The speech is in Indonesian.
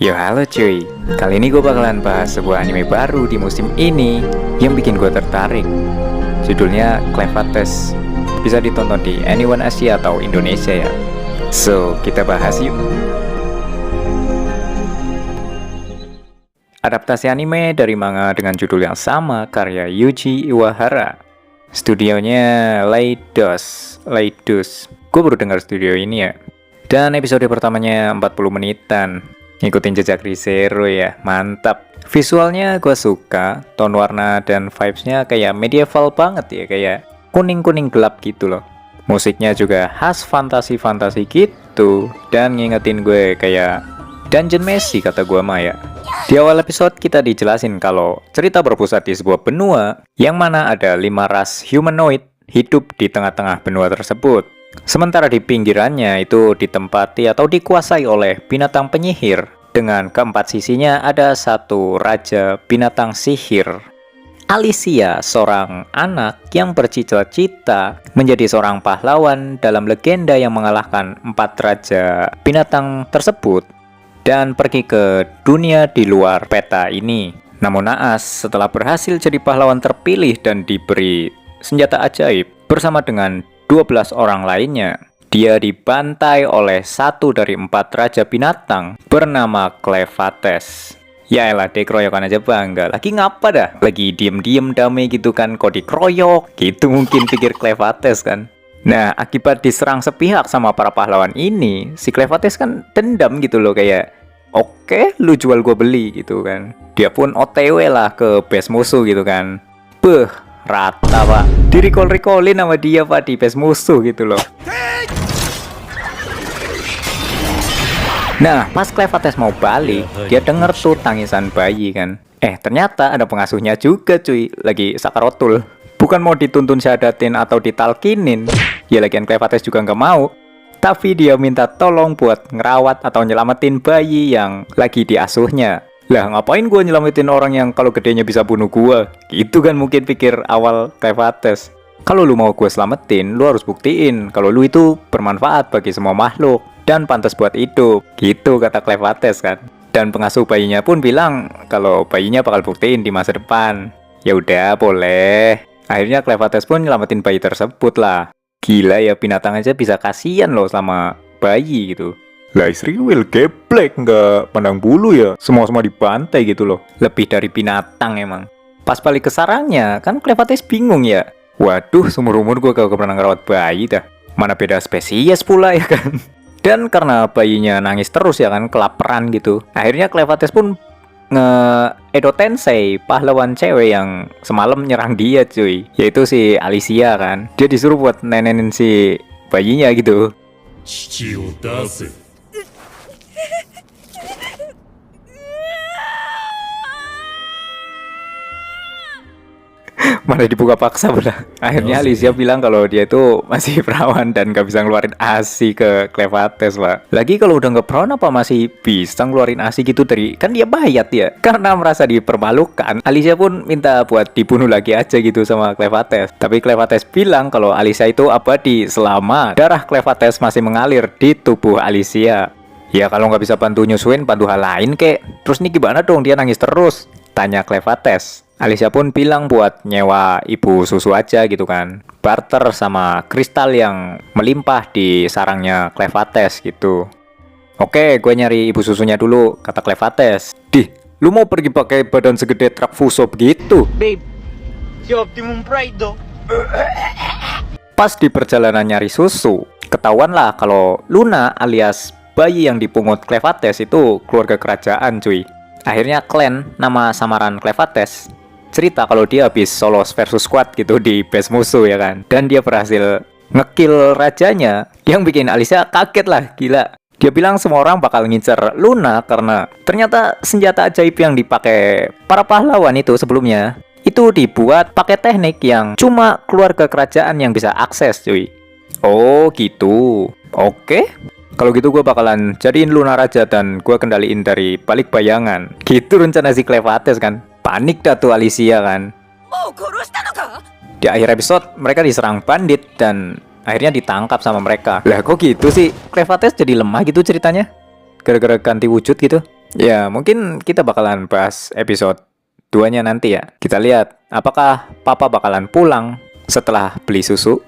Yo halo cuy, kali ini gue bakalan bahas sebuah anime baru di musim ini yang bikin gue tertarik. Judulnya Clevates. Bisa ditonton di Anyone Asia atau Indonesia ya. So, kita bahas yuk. Adaptasi anime dari manga dengan judul yang sama karya Yuji Iwahara. Studionya Leidos. Gue baru dengar studio ini ya. Dan episode pertamanya 40 menitan. Ngikutin jejak Re:Zero ya, mantap. Visualnya gue suka, tone warna dan vibes-nya kayak medieval banget ya, kayak kuning-kuning gelap gitu loh. Musiknya juga khas fantasi-fantasi gitu, dan ngingetin gue kayak Dungeon Meshi kata gue mah ya. Di awal episode kita dijelasin kalau cerita berpusat di sebuah benua, yang mana ada 5 ras humanoid hidup di tengah-tengah benua tersebut. Sementara di pinggirannya itu ditempati atau dikuasai oleh binatang penyihir. Dengan keempat sisinya ada satu raja binatang sihir. Alicia, seorang anak yang bercita-cita menjadi seorang pahlawan dalam legenda yang mengalahkan 4 raja binatang tersebut. Dan pergi ke dunia di luar peta ini. Namun naas, setelah berhasil jadi pahlawan terpilih dan diberi senjata ajaib bersama dengan 12 orang lainnya, dia dibantai oleh satu dari 4 raja binatang bernama Clevates. Ya elah, dikeroyokan aja bangga. Lagi ngapa dah? Lagi diem-diem damai gitu kan, kok dikeroyok? Gitu mungkin pikir Clevates kan. Nah, akibat diserang sepihak sama para pahlawan ini, si Clevates kan dendam gitu loh, kayak oke, lu jual gue beli gitu kan. Dia pun OTW lah ke base musuh gitu kan. Beuh, rata pak, di-recall-recallin sama dia pak di base musuh gitu loh. Nah, pas Clevates mau balik, dia denger tuh tangisan bayi kan. Ternyata ada pengasuhnya juga cuy, lagi sakarotul. Bukan mau dituntun syahadatin atau ditalkinin, ya lagian Clevates juga nggak mau. Tapi dia minta tolong buat ngerawat atau nyelamatin bayi yang lagi diasuhnya. Lah ngapain gue nyelamatin orang yang kalau gedenya bisa bunuh gue? Gitu kan mungkin pikir awal Clevates. Kalau lu mau gue selamatin, lu harus buktiin kalau lu itu bermanfaat bagi semua makhluk dan pantas buat hidup. Gitu kata Clevates kan. Dan pengasuh bayinya pun bilang kalau bayinya bakal buktiin di masa depan. Ya udah, boleh. Akhirnya Clevates pun nyelamatin bayi tersebut lah. Gila ya, binatang aja bisa kasihan loh sama bayi gitu. Lah istri Will geblek, nggak pandang bulu ya, semua dibantai gitu loh. Lebih dari binatang emang. Pas balik ke sarangnya, kan Clevates bingung ya. Waduh, seumur-umur gue gak pernah ngerawat bayi dah. Mana beda spesies pula ya kan. Dan karena bayinya nangis terus ya kan, kelaparan gitu. Akhirnya Clevates pun Edo Tensei, pahlawan cewek yang semalam nyerang dia cuy, yaitu si Alicia kan. Dia disuruh buat nenenin si bayinya gitu. Malah dibuka paksa pula. Akhirnya Alicia bilang kalau dia itu masih perawan dan gak bisa ngeluarin ASI ke Clevates pak. Lagi kalau udah nggak perawan apa masih bisa ngeluarin ASI gitu dari, kan dia bayat ya. Karena merasa dipermalukan, Alicia pun minta buat dibunuh lagi aja gitu sama Clevates. Tapi Clevates bilang kalau Alicia itu abadi selama darah Clevates masih mengalir di tubuh Alicia. Ya kalau nggak bisa bantu nyusuin, bantu hal lain kek. Terus nih gimana dong, dia nangis terus? Tanya Clevates. Alicia pun bilang buat nyewa ibu susu aja gitu kan. Barter sama kristal yang melimpah di sarangnya Clevates gitu. Oke, gue nyari ibu susunya dulu, kata Clevates. Dih, lu mau pergi pakai badan segede truk fuso begitu? Babe, si Optimum Pride dong. Pas di perjalanan nyari susu, ketahuan lah kalau Luna alias bayi yang dipungut Clevates itu keluarga kerajaan cuy. Akhirnya Clan, nama samaran Clevates, cerita kalau dia habis solos versus squad gitu di base musuh ya kan. Dan dia berhasil ngekill rajanya, yang bikin Alicia kaget lah, gila. Dia bilang semua orang bakal ngincer Luna karena ternyata senjata ajaib yang dipakai para pahlawan itu sebelumnya itu dibuat pakai teknik yang cuma keluarga kerajaan yang bisa akses cuy. Oh gitu, oke. Kalau gitu gue bakalan jadiin Luna raja dan gue kendaliin dari balik bayangan. Gitu rencana si Clevates kan. Panik dah tuh Alicia kan. Di akhir episode mereka diserang bandit dan akhirnya ditangkap sama mereka. Lah kok gitu sih? Clevates jadi lemah gitu ceritanya? Gara-gara ganti wujud gitu? Ya, mungkin kita bakalan bahas episode 2-nya nanti ya. Kita lihat apakah papa bakalan pulang setelah beli susu